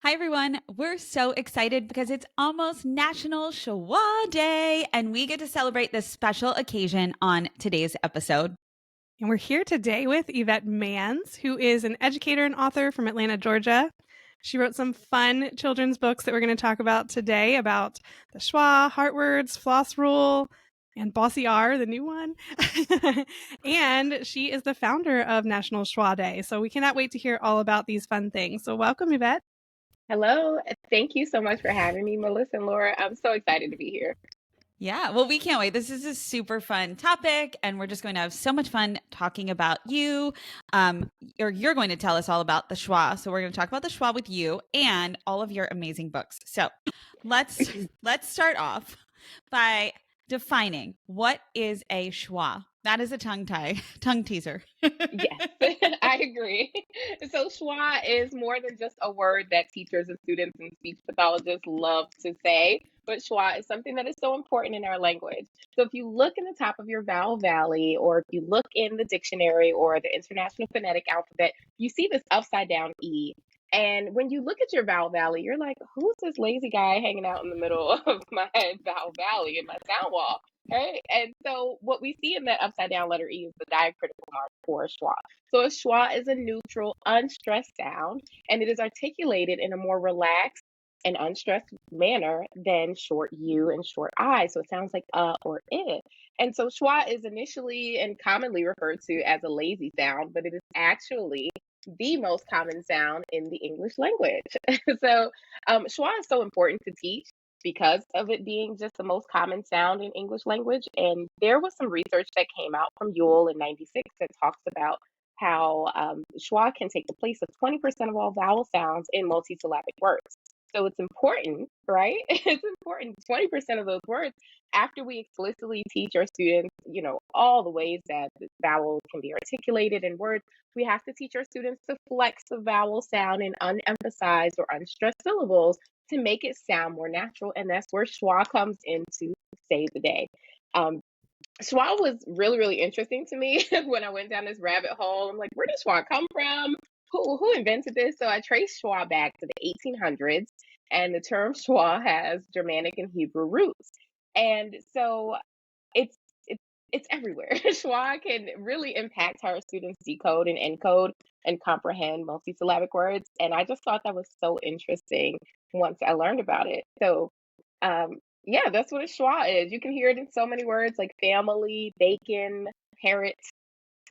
Hi, everyone. We're so excited because it's almost National Schwa Day, and we get to celebrate this special occasion on today's episode. And we're here today with Yvette Manns, who is an educator and author from Atlanta, Georgia. She wrote some fun children's books that we're going to talk about today about the schwa, heart words, floss rule, and Bossy R, the new one. And she is the founder of National Schwa Day. So we cannot wait to hear all about these fun things. So welcome, Yvette. Hello. Thank you so much for having me, Melissa and Laura. I'm so excited to be here. Yeah, well, we can't wait. This is a super fun topic, and we're just going to have so much fun talking about you. Or you're going to tell us all about the schwa. So we're going to talk about the schwa with you and all of your amazing books. So let's start off by defining what is a schwa. That is a tongue teaser. Yes, I agree. So schwa is more than just a word that teachers and students and speech pathologists love to say, but schwa is something that is so important in our language. So if you look in the top of your vowel valley, or if you look in the dictionary or the International Phonetic Alphabet, you see this upside down E. And when you look at your vowel valley, you're like, who's this lazy guy hanging out in the middle of my vowel valley in my sound wall? Right. And so what we see in that upside down letter E is the diacritical mark for a schwa. So a schwa is a neutral, unstressed sound, and it is articulated in a more relaxed and unstressed manner than short U and short I. So it sounds like or it. And so schwa is initially and commonly referred to as a lazy sound, but it is actually the most common sound in the English language. So schwa is so important to teach because of it being just the most common sound in English language. And there was some research that came out from Yule in 96 that talks about how schwa can take the place of 20% of all vowel sounds in multisyllabic words. So it's important, right? It's important. 20% of those words, after we explicitly teach our students, all the ways that the vowels can be articulated in words, we have to teach our students to flex the vowel sound in unemphasized or unstressed syllables to make it sound more natural. And that's where schwa comes in to save the day. Schwa was really, really interesting to me when I went down this rabbit hole. I'm like, where did schwa come from? Who invented this? So I traced schwa back to the 1800s, and the term schwa has Germanic and Hebrew roots. And so it's it's everywhere. Schwa can really impact how our students decode and encode and comprehend multisyllabic words. And I just thought that was so interesting once I learned about it. So yeah, that's what a schwa is. You can hear it in so many words like family, bacon, parrot.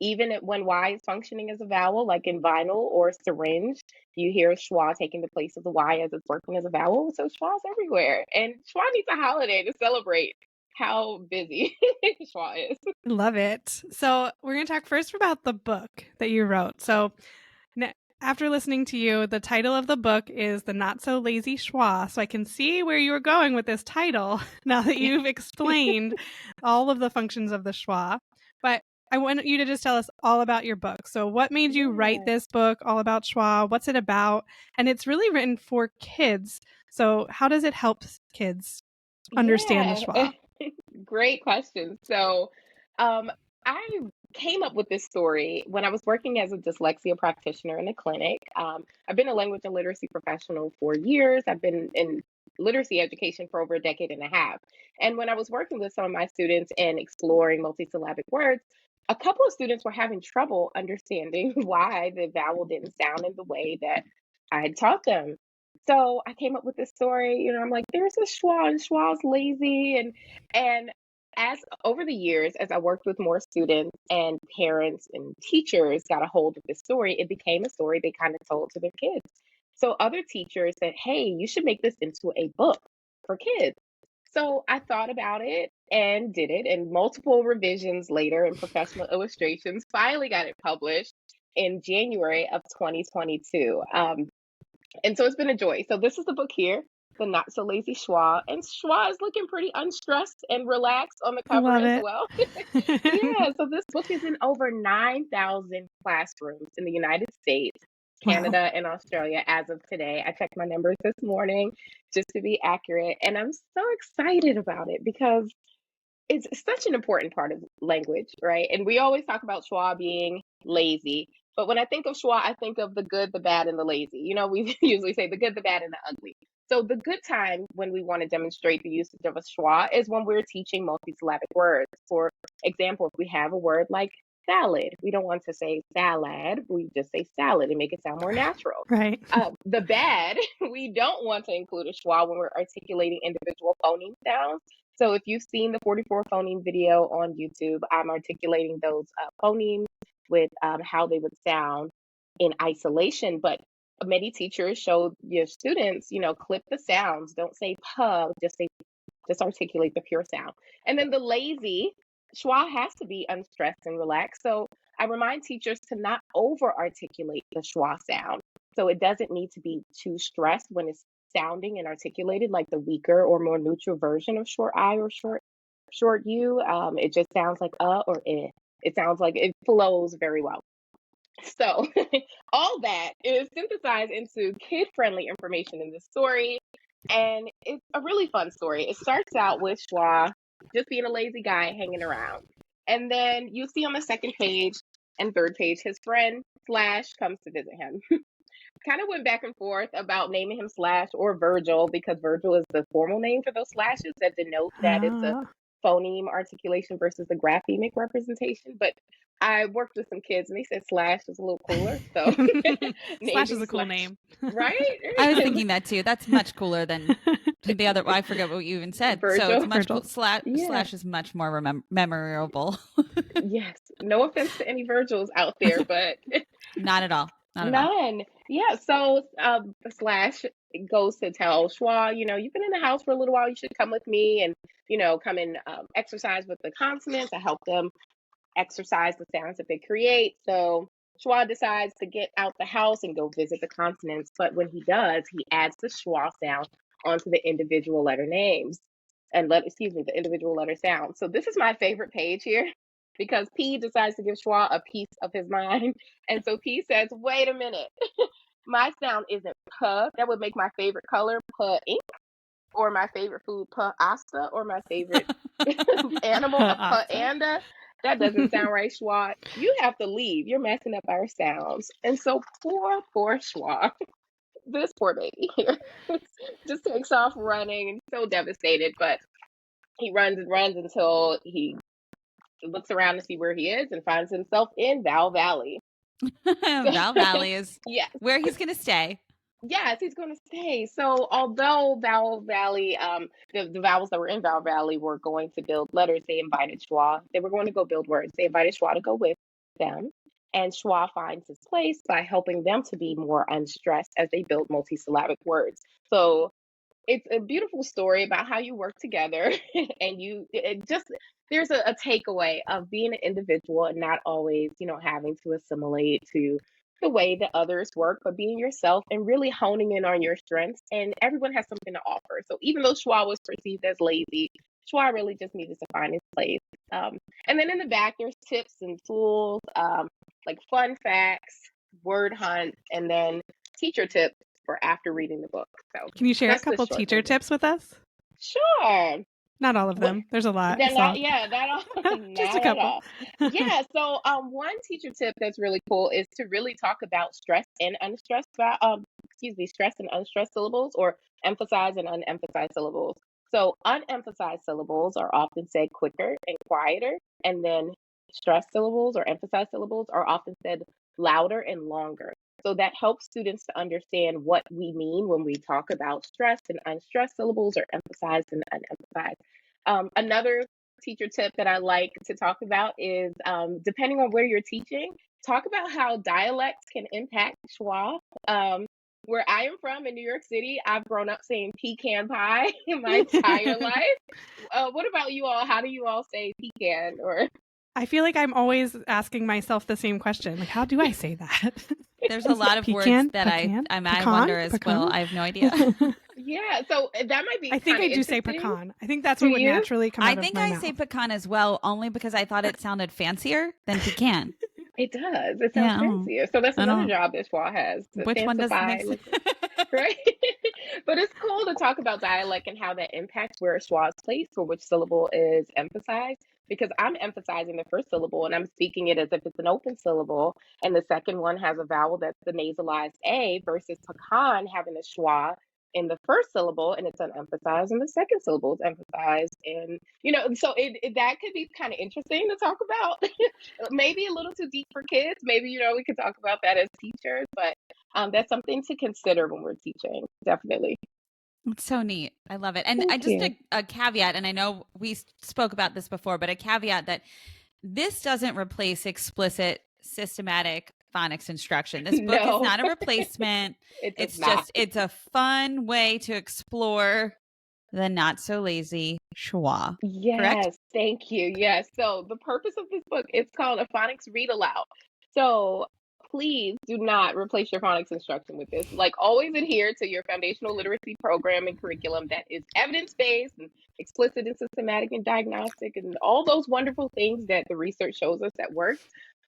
Even when Y is functioning as a vowel, like in vinyl or syringe, you hear schwa taking the place of the Y as it's working as a vowel. So schwa's everywhere. And schwa needs a holiday to celebrate how busy schwa is. Love it. So we're going to talk first about the book that you wrote. So after listening to you, the title of the book is The Not So Lazy Schwa. So I can see where you were going with this title now that you've explained all of the functions of the schwa. But I want you to just tell us all about your book. So what made you write this book all about schwa? What's it about? And it's really written for kids. So how does it help kids understand the Yeah, schwa? great question. So, I came up with this story when I was working as a dyslexia practitioner in a clinic. I've been a language and literacy professional for years. I've been in literacy education for over a decade and a half. And when I was working with some of my students and exploring multisyllabic words, a couple of students were having trouble understanding why the vowel didn't sound in the way that I had taught them. So I came up with this story. I'm like, there's a schwa, and schwa's lazy, and as over the years, as I worked with more students and parents and teachers got a hold of this story, it became a story they kind of told to their kids. So other teachers said, hey, you should make this into a book for kids. So I thought about it and did it, and multiple revisions later and professional illustrations finally got it published in January of 2022. And so it's been a joy. So this is the book here, The Not So Lazy Schwa. And Schwa is looking pretty unstressed and relaxed on the I cover love as it. well. Yeah, so this book is in over 9,000 classrooms in the United States, Wow. Canada, and Australia as of today. I checked my numbers this morning just to be accurate. And I'm so excited about it because it's such an important part of language, right? And we always talk about schwa being lazy, But when I think of schwa, I think of the good, the bad, and the lazy. We usually say the good, the bad, and the ugly. So the good time when we want to demonstrate the usage of a schwa is when we're teaching multisyllabic words. For example, if we have a word like salad, we don't want to say salad, we just say salad and make it sound more natural. Right. The bad, we don't want to include a schwa when we're articulating individual phoneme sounds. So if you've seen the 44 phoneme video on YouTube, I'm articulating those phonemes with how they would sound in isolation. But many teachers show your students, clip the sounds. Don't say puh, just articulate the pure sound. And then the lazy, schwa has to be unstressed and relaxed. So I remind teachers to not over articulate the schwa sound. So it doesn't need to be too stressed when it's sounding and articulated like the weaker or more neutral version of short I or short U. It just sounds like or eh. It sounds like it flows very well. So all that is synthesized into kid-friendly information in this story. And it's a really fun story. It starts out with Schwa just being a lazy guy hanging around. And then you see on the second page and third page, his friend Slash comes to visit him. Kind of went back and forth about naming him Slash or Virgil because Virgil is the formal name for those slashes that denote that it's a phoneme articulation versus the graphemic representation. But I worked with some kids and they said Slash is a little cooler. So Slash is a cool name. Right? I was thinking that too. That's much cooler than the other. I forget what you even said. Virgil. So it's much Virgil. Slash is much more memorable. Yes. No offense to any Virgils out there, but not at all. None. Yeah. So Slash goes to tell Schwa, you've been in the house for a little while. You should come with me and, come and exercise with the consonants. I help them exercise the sounds that they create. So Schwa decides to get out the house and go visit the consonants. But when he does, he adds the schwa sound onto the individual letter names the individual letter sounds. So this is my favorite page here because P decides to give Schwa a piece of his mind. And so P says, wait a minute, my sound isn't puh. That would make my favorite color puh ink, or my favorite food puh asta, or my favorite animal a puh anda. That doesn't sound right, Schwa. You have to leave. You're messing up our sounds. And so poor Schwa, this poor baby here, just takes off running and so devastated. But he runs and runs until he looks around to see where he is and finds himself in Val Valley. Val Valley is where he's going to stay. Yes, he's going to stay. So although Val Valley, the vowels that were in Val Valley were going to build letters, they invited Schwa. They were going to go build words. They invited Schwa to go with them. And Schwa finds his place by helping them to be more unstressed as they build multisyllabic words. So it's a beautiful story about how you work together and there's a takeaway of being an individual and not always, having to assimilate to the way that others work, but being yourself and really honing in on your strengths. And everyone has something to offer. So even though Schwa was perceived as lazy, Schwa really just needed to find his place. And then in the back, there's tips and tools, like fun facts, word hunt, and then teacher tips for after reading the book. So can you share a couple teacher tips with us? Sure. Not all of them. There's a lot. Not Just a couple. Yeah. So one teacher tip that's really cool is to really talk about stress and unstressed syllables, or emphasized and unemphasized syllables. So unemphasized syllables are often said quicker and quieter, and then stressed syllables or emphasized syllables are often said louder and longer. So that helps students to understand what we mean when we talk about stressed and unstressed syllables, or emphasized and unemphasized. Another teacher tip that I like to talk about is, depending on where you're teaching, talk about how dialects can impact schwa. Where I am from in New York City, I've grown up saying pecan pie my entire life. What about you all? How do you all say pecan? Or I feel like I'm always asking myself the same question. Like, how do I say that? There's a lot of words that I wonder as well. I have no idea. Yeah, so that might be. I think I do say pecan. I think that's what would naturally come out of my mouth. I think I say pecan as well, only because I thought it sounded fancier than pecan. It does. It sounds fancier. So that's another job that Schwa has. Which one does it make right? But it's cool to talk about dialect and how that impacts where Schwa's placed or which syllable is emphasized. because I'm emphasizing the first syllable and I'm speaking it as if it's an open syllable. And the second one has a vowel that's the nasalized A versus pecan having a schwa in the first syllable and it's unemphasized and the second syllable is emphasized. And, so that could be kind of interesting to talk about. Maybe a little too deep for kids. Maybe, we could talk about that as teachers, but that's something to consider when we're teaching. Definitely. It's so neat. I love it. And Thank you. a caveat, and I know we spoke about this before, but a caveat that this doesn't replace explicit systematic phonics instruction. This book is No, not a replacement. it does It's not. just, it's a fun way to explore the not so lazy schwa. Correct? Yes, thank you. Yes. So the purpose of this book, it's called A Phonics Read Aloud. So please do not replace your phonics instruction with this. Like always adhere to your foundational literacy program and curriculum that is evidence-based and explicit and systematic and diagnostic and all those wonderful things that the research shows us that works.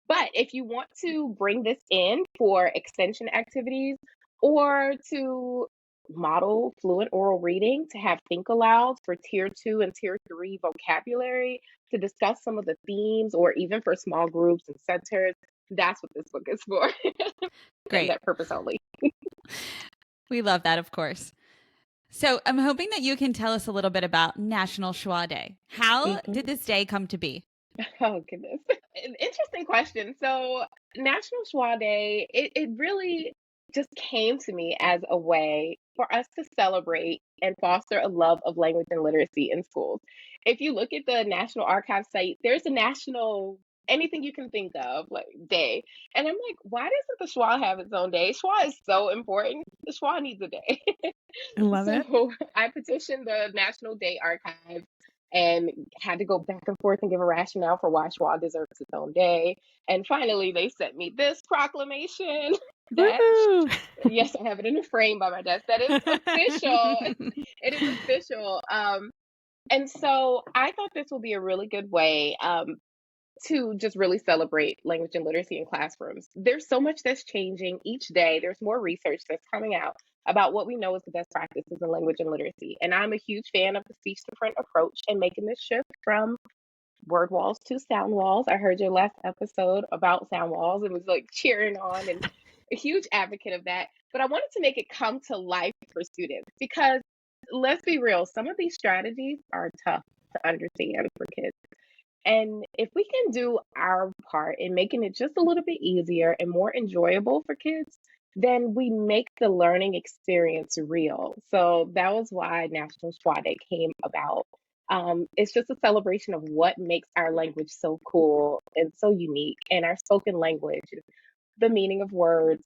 But if you want to bring this in for extension activities or to model fluent oral reading, to have think alouds for tier 2 and tier 3 vocabulary, to discuss some of the themes, or even for small groups and centers, that's what this book is for. Great. And that purpose only. We love that, of course. So I'm hoping that you can tell us a little bit about National Schwa Day. How did this day come to be? Oh, goodness. An interesting question. So, National Schwa Day, it really just came to me as a way for us to celebrate and foster a love of language and literacy in schools. If you look at the National Archives site, there's a national anything you can think of like day. And I'm like, why doesn't the Schwa have its own day? Schwa is so important. The Schwa needs a day. I love it. So I petitioned the National Day Archive and had to go back and forth and give a rationale for why Schwa deserves its own day. And finally, they sent me this proclamation that, Woo! yes, I have it in a frame by my desk. That is official. It is official. And so I thought this would be a really good way to just really celebrate language and literacy in classrooms. There's so much that's changing each day. There's more research that's coming out about what we know is the best practices in language and literacy. And I'm a huge fan of the speech to print approach and making this shift from word walls to sound walls. I heard your last episode about sound walls and was like cheering on and a huge advocate of that. But I wanted to make it come to life for students because let's be real, some of these strategies are tough to understand for kids. And if we can do our part in making it just a little bit easier and more enjoyable for kids, then we make the learning experience real. So that was why National Schwa Day came about. It's just a celebration of what makes our language so cool and so unique, and our spoken language, the meaning of words,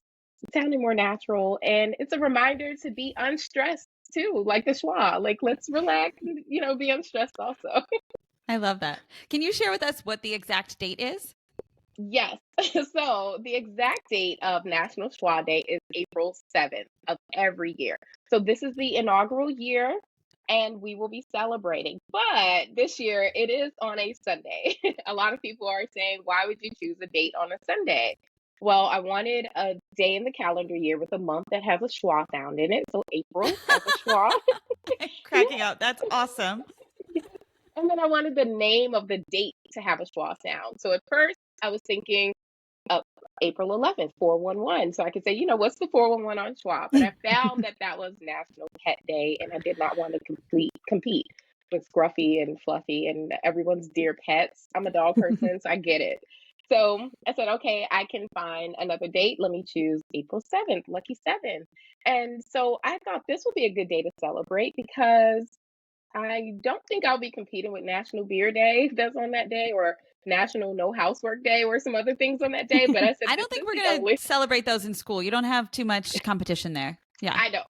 sounding more natural. And it's a reminder to be unstressed too, like the Schwa. Like, let's relax and, be unstressed also. I love that. Can you share with us what the exact date is? Yes. So the exact date of National Schwa Day is April 7th of every year. So this is the inaugural year and we will be celebrating. But this year it is on a Sunday. A lot of people are saying, why would you choose a date on a Sunday? Well, I wanted a day in the calendar year with a month that has a schwa sound in it. So April has a schwa. Cracking up. That's awesome. And then I wanted the name of the date to have a schwa sound. So at first I was thinking of April 11th, 411. So I could say, what's the 411 on schwa? But I found that was National Pet Day and I did not want to compete with Scruffy and Fluffy and everyone's dear pets. I'm a dog person, so I get it. So I said, okay, I can find another date. Let me choose April 7th, lucky 7. And so I thought this would be a good day to celebrate because I don't think I'll be competing with National Beer Day that's on that day or National No Housework Day or some other things on that day. But I said, I don't think we're going to celebrate those in school. You don't have too much competition there. Yeah. I know.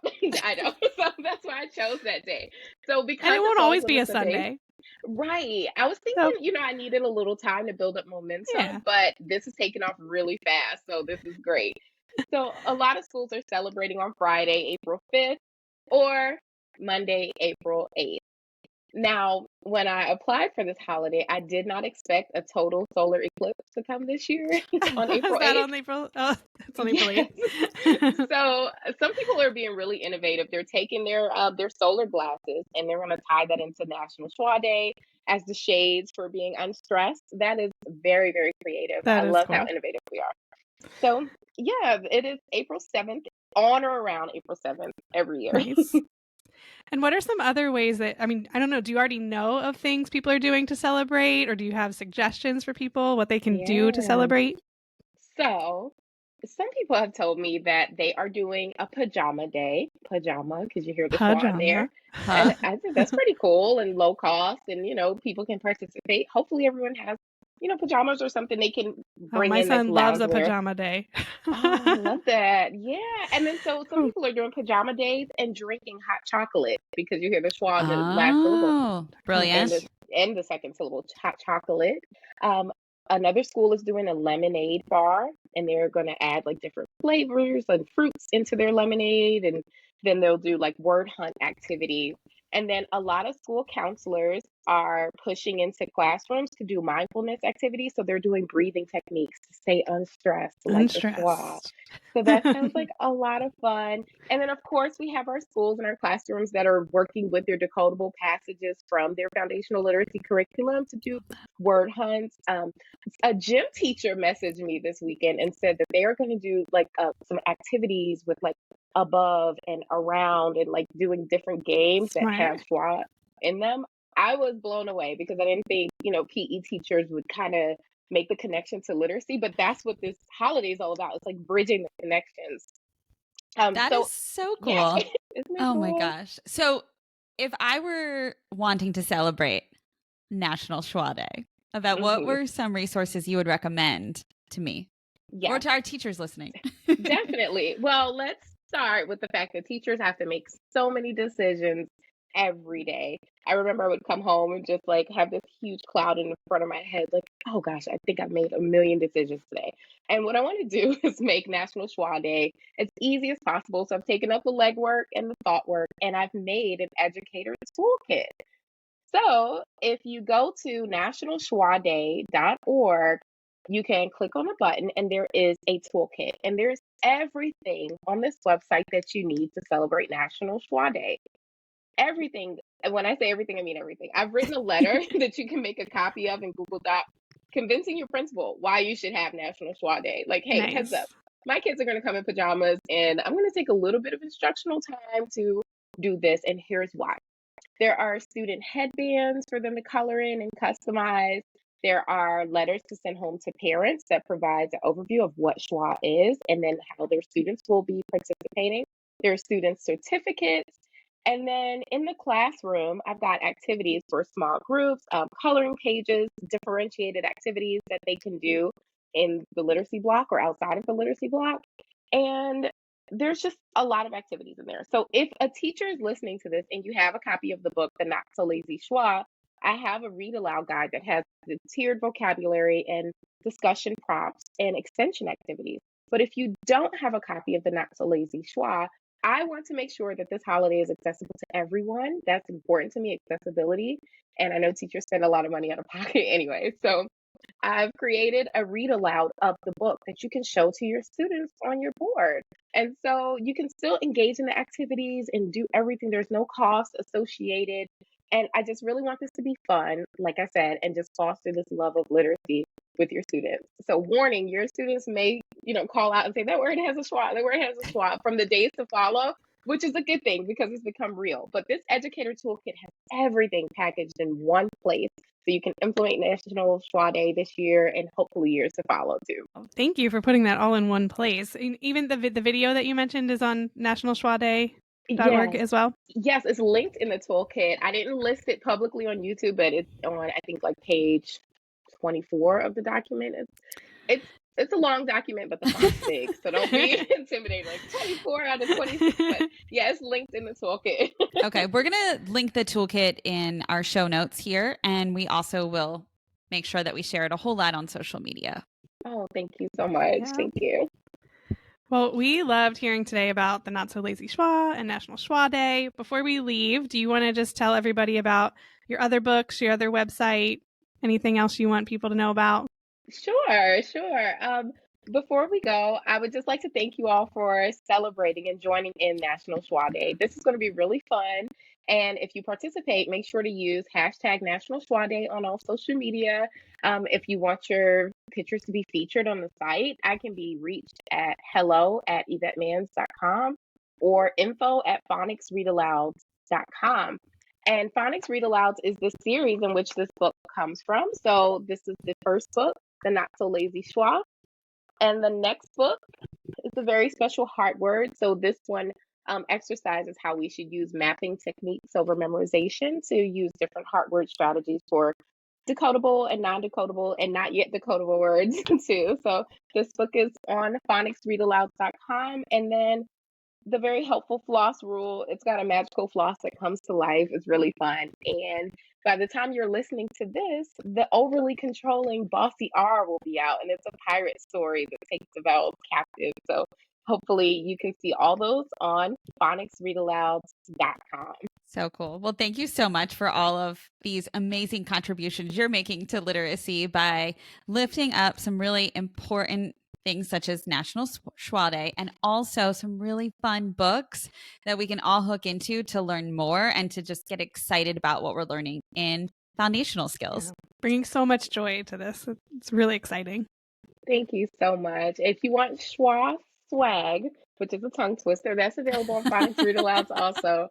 I know. So that's why I chose that day. So because and it won't always be a Sunday. Right. I was thinking, I needed a little time to build up momentum, but this is taking off really fast. So this is great. So a lot of schools are celebrating on Friday, April 5th or Monday, April 8th. Now, when I applied for this holiday, I did not expect a total solar eclipse to come this year on Is April that 8th. on April? Oh, it's on April Yes. 8th. So some people are being really innovative. They're taking their solar glasses and they're going to tie that into National Schwa Day as the shades for being unstressed. That is very, very creative. I That is love how cool. innovative we are. So yeah, it is April 7th, on or around April 7th every year. Nice. And what are some other ways that, I mean, I don't know, do you already know of things people are doing to celebrate, or do you have suggestions for people what they can do to Yeah. celebrate? So some people have told me that they are doing a pajama day, pajama, because you hear the schwa in there. Pajama. Huh. And I think that's pretty cool and low cost, and people can participate. Hopefully, everyone has, pajamas or something they can Oh, bring my in that's son loves a loungewear. pajama day. Oh, I love that. Yeah. And then so some Whew. people are doing pajama days and drinking hot chocolate because you hear the schwa in the last syllable Oh, and brilliant. the second syllable, hot chocolate. Um, Another school is doing a lemonade bar, and they're going to add like different flavors and fruits into their lemonade, and then they'll do like word hunt activities. And then a lot of school counselors are pushing into classrooms to do mindfulness activities, so they're doing breathing techniques to stay unstressed, like the schwa. Unstressed. So that sounds like a lot of fun. And then, of course, we have our schools and our classrooms that are working with their decodable passages from their foundational literacy curriculum to do word hunts. A gym teacher messaged me this weekend and said that they are going to do like some activities with like above and around and like doing different games that have Smart. schwa in them. I was blown away because I didn't think, PE teachers would kind of make the connection to literacy, but that's what this holiday is all about. It's like bridging the connections. That is So so yeah, cool. isn't it Oh my cool? gosh. So, if I were wanting to celebrate National Schwa Day, about what Hmm. were some resources you would recommend to me or Yes, to our teachers listening? definitely. Well, let's start with the fact that teachers have to make so many decisions every day. I remember I would come home and just like have this huge cloud in the front of my head, like, oh gosh, I think I've made a million decisions today. And what I want to do is make National Schwa Day as easy as possible. So I've taken up the legwork and the thought work, and I've made an educator's toolkit. So if you go to nationalschwaday.org, you can click on a button and there is a toolkit. And there's everything on this website that you need to celebrate National Schwa Day. Everything. And when I say everything, I mean everything. I've written a letter that you can make a copy of in Google Docs convincing your principal why you should have National Schwa Day. Like, hey, heads up. Nice. My kids are going to come in pajamas and I'm going to take a little bit of instructional time to do this. And here's why. There are student headbands for them to color in and customize. There are letters to send home to parents that provides an overview of what schwa is and then how their students will be participating. There are student certificates. And then in the classroom, I've got activities for small groups, coloring pages, differentiated activities that they can do in the literacy block or outside of the literacy block. And there's just a lot of activities in there. So if a teacher is listening to this and you have a copy of the book, The Not So Lazy Schwa, I have a read aloud guide that has the tiered vocabulary and discussion prompts and extension activities. But if you don't have a copy of The Not So Lazy Schwa, I want to make sure that this holiday is accessible to everyone. That's important to me, accessibility. And I know teachers spend a lot of money out of pocket anyway. So I've created a read aloud of the book that you can show to your students on your board. And so you can still engage in the activities and do everything. There's no cost associated. And I just really want this to be fun, like I said, and just foster this love of literacy with your students. So warning, your students may, call out and say that word has a schwa, that word has a schwa from the days to follow, which is a good thing because it's become real. But this educator toolkit has everything packaged in one place so you can implement National Schwa Day this year and hopefully years to follow too. Thank you for putting that all in one place. And even the video that you mentioned is on nationalschwaday.org Yes. as well. Yes, it's linked in the toolkit. I didn't list it publicly on YouTube, but it's on, I think, like page 24 of the document. It's a long document, but the font's big, so don't be intimidated. Like 24 out of 26, but yeah, it's linked in the toolkit. Okay, we're going to link the toolkit in our show notes here, and we also will make sure that we share it a whole lot on social media. Oh, thank you so much. Yeah. Thank you. Well, we loved hearing today about the Not So Lazy Schwa and National Schwa Day. Before we leave, do you want to just tell everybody about your other books, your other website, anything else you want people to know about? Sure, sure. Before we go, I would just like to thank you all for celebrating and joining in National Schwa Day. This is going to be really fun. And if you participate, make sure to use hashtag National Schwa Day on all social media. If you want your pictures to be featured on the site, I can be reached at hello@YvetteManns.com or info@phonicsreadaloud.com. And Phonics Read Alouds is the series in which this book comes from. So this is the first book, The Not So Lazy Schwa. And the next book is a very special heart word. So this one exercises how we should use mapping techniques over memorization to use different heart word strategies for decodable and non-decodable and not yet decodable words too. So this book is on phonicsreadaloud.com. And then the very helpful floss rule. It's got a magical floss that comes to life. It's really fun. And by the time you're listening to this, the overly controlling bossy R will be out, and it's a pirate story that takes the vowels captive. So hopefully you can see all those on phonicsreadaloud.com. So cool. Well, thank you so much for all of these amazing contributions you're making to literacy by lifting up some really important things such as National Schwa Day and also some really fun books that we can all hook into to learn more and to just get excited about what we're learning in foundational skills. Yeah. Bringing so much joy to this. It's really exciting. Thank you so much. If you want Schwa swag, which is a tongue twister, that's available on Phonics Read Alouds also.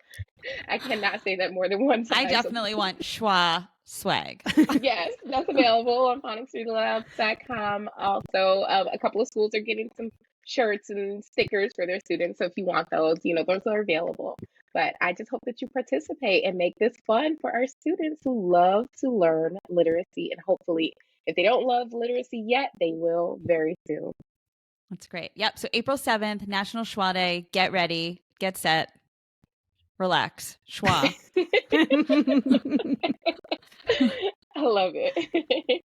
I cannot say that more than one time. I definitely want Schwa swag. Yes, that's available on phonicsreadaloud.com. Also, a couple of schools are getting some shirts and stickers for their students. So if you want those, those are available. But I just hope that you participate and make this fun for our students who love to learn literacy. And hopefully, if they don't love literacy yet, they will very soon. That's great. Yep. So April 7th, National Schwa Day. Get ready, get set, relax. Schwa. I love it.